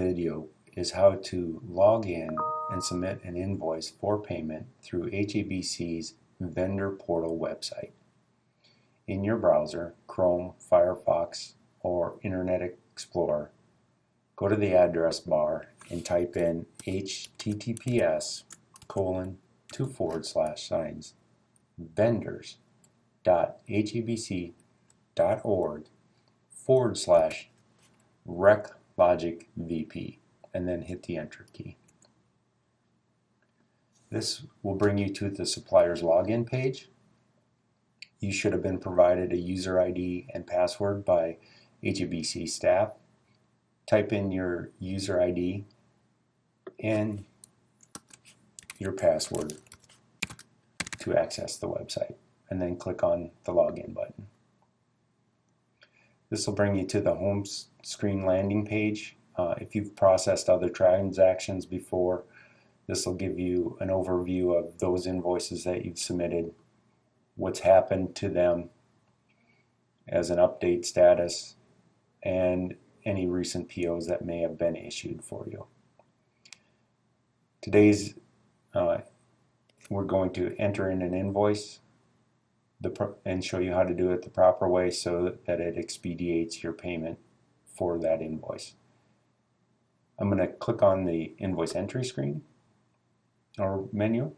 Video is how to log in and submit an invoice for payment through HABC's vendor portal website. In your browser, Chrome, Firefox, or Internet Explorer, go to the address bar and type in https://vendors.habc.org/reclogicvp and then hit the enter key. This will bring you to the supplier's login page. You should have been provided a user ID and password by HABC staff. Type in your user ID and your password to access the website, and then click on the login button. This will bring you to the home screen landing page. If you've processed other transactions before, this will give you an overview of those invoices that you've submitted, what's happened to them as an update status, and any recent POs that may have been issued for you. Today's we're going to enter in an invoice and show you how to do it the proper way so that it expedites your payment for that invoice. I'm going to click on the invoice entry screen or menu,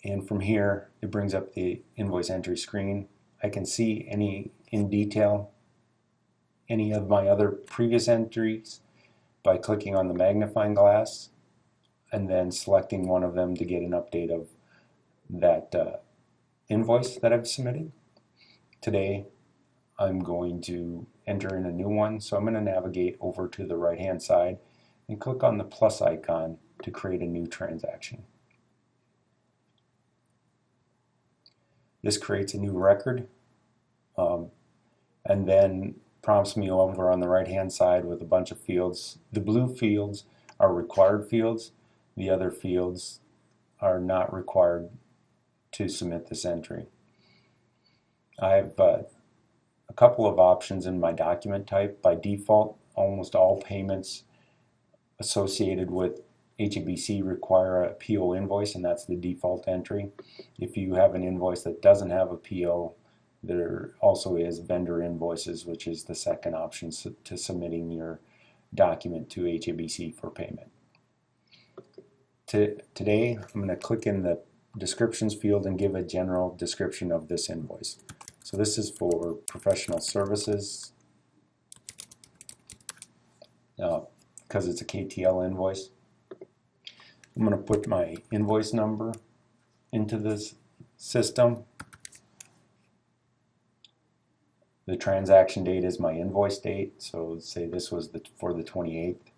and from here it brings up the invoice entry screen. I can see in detail any of my other previous entries by clicking on the magnifying glass and then selecting one of them to get an update of that invoice that I've submitted. Today I'm going to enter in a new one, so I'm going to navigate over to the right hand side and click on the plus icon to create a new transaction. This creates a new record and then prompts me over on the right hand side with a bunch of fields. The blue fields are required fields. The other fields are not required to submit this entry. I have a couple of options in my document type. By default, almost all payments associated with HABC require a PO invoice, and that's the default entry. If you have an invoice that doesn't have a PO, there also is vendor invoices, which is the second option to submitting your document to HABC for payment. Today, I'm going to click in the descriptions field and give a general description of this invoice. So this is for professional services because it's a KTL invoice. I'm going to put my invoice number into this system. The transaction date is my invoice date, so say this was for the 28th.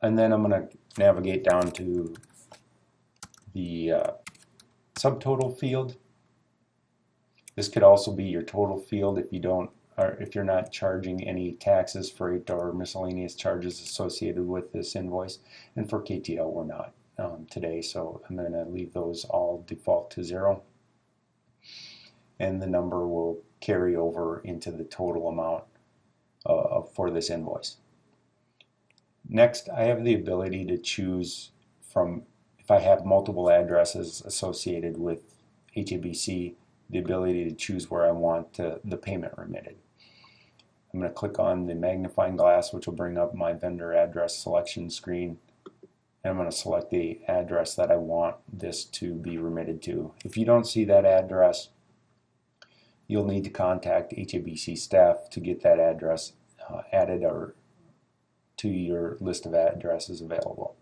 And then I'm going to navigate down to the subtotal field. This could also be your total field if you're not charging any taxes, freight, or miscellaneous charges associated with this invoice. And for KTL, we're not today, so I'm going to leave those all default to 0. And the number will carry over into the total amount for this invoice. Next, I have the ability to choose from, if I have multiple addresses associated with HABC, the ability to choose where I want the payment remitted. I'm going to click on the magnifying glass, which will bring up my vendor address selection screen, and I'm going to select the address that I want this to be remitted to. If you don't see that address, you'll need to contact HABC staff to get that address added or to your list of addresses available.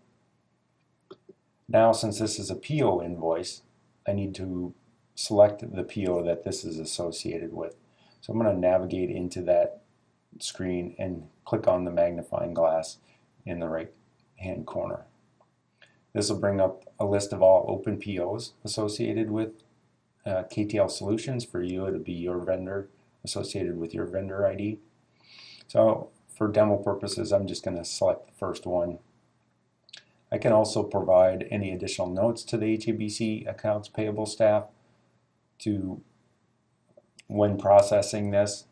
Now, since this is a PO invoice, I need to select the PO that this is associated with. So I'm going to navigate into that screen and click on the magnifying glass in the right hand corner. This will bring up a list of all open POs associated with KTL Solutions. For you, it would be your vendor associated with your vendor ID. So for demo purposes, I'm just going to select the first one. I can also provide any additional notes to the HABC accounts payable staff to when processing this.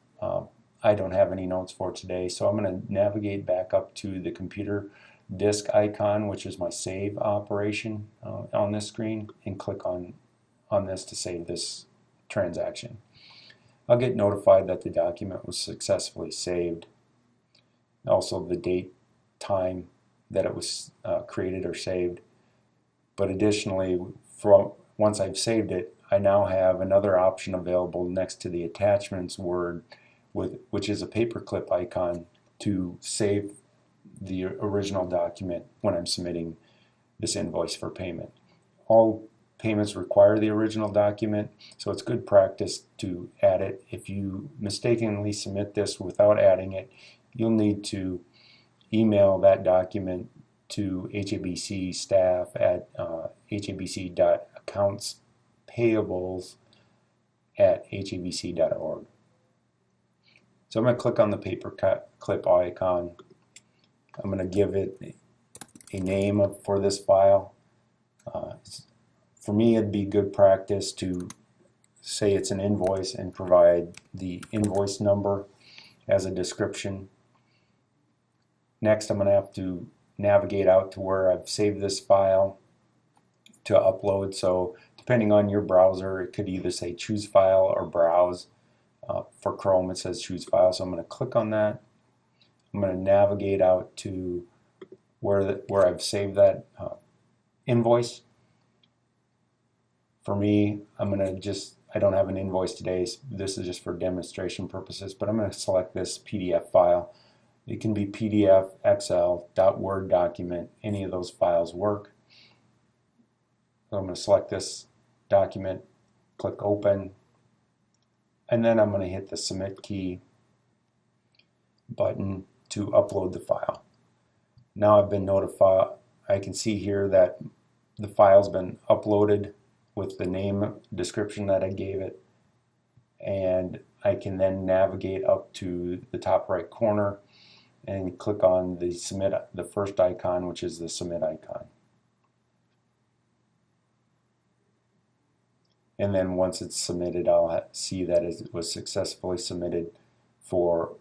I don't have any notes for today, so I'm going to navigate back up to the computer disk icon, which is my save operation on this screen, and click on this to save this transaction. I'll get notified that the document was successfully saved. Also the date, time that it was created or saved. But additionally, once I've saved it, I now have another option available next to the attachments word, which is a paperclip icon, to save the original document when I'm submitting this invoice for payment. All payments require the original document, so it's good practice to add it. If you mistakenly submit this without adding it, you'll need to email that document to HABC staff at habc.accountspayables@habc.org. So I'm going to click on the paperclip icon. I'm going to give it a name for this file. For me, it'd be good practice to say it's an invoice and provide the invoice number as a description. Next, I'm going to have to navigate out to where I've saved this file to upload. So depending on your browser, it could either say choose file or browse. For Chrome, it says choose file, so I'm going to click on that. I'm going to navigate out to where I've saved that invoice. For me, I don't have an invoice today, so this is just for demonstration purposes, but I'm going to select this PDF file. It can be PDF, Excel, .word document, any of those files work. So I'm going to select this document, click open, and then I'm going to hit the submit key button to upload the file. Now I've been notified. I can see here that the file's been uploaded with the name description that I gave it, and I can then navigate up to the top right corner and click on the first icon, which is the submit icon. And then once it's submitted, I'll see that it was successfully submitted to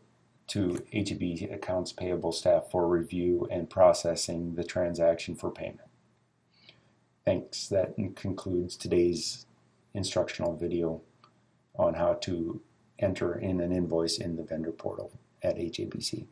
HAB accounts payable staff for review and processing the transaction for payment. Thanks. That concludes today's instructional video on how to enter in an invoice in the vendor portal at HABC.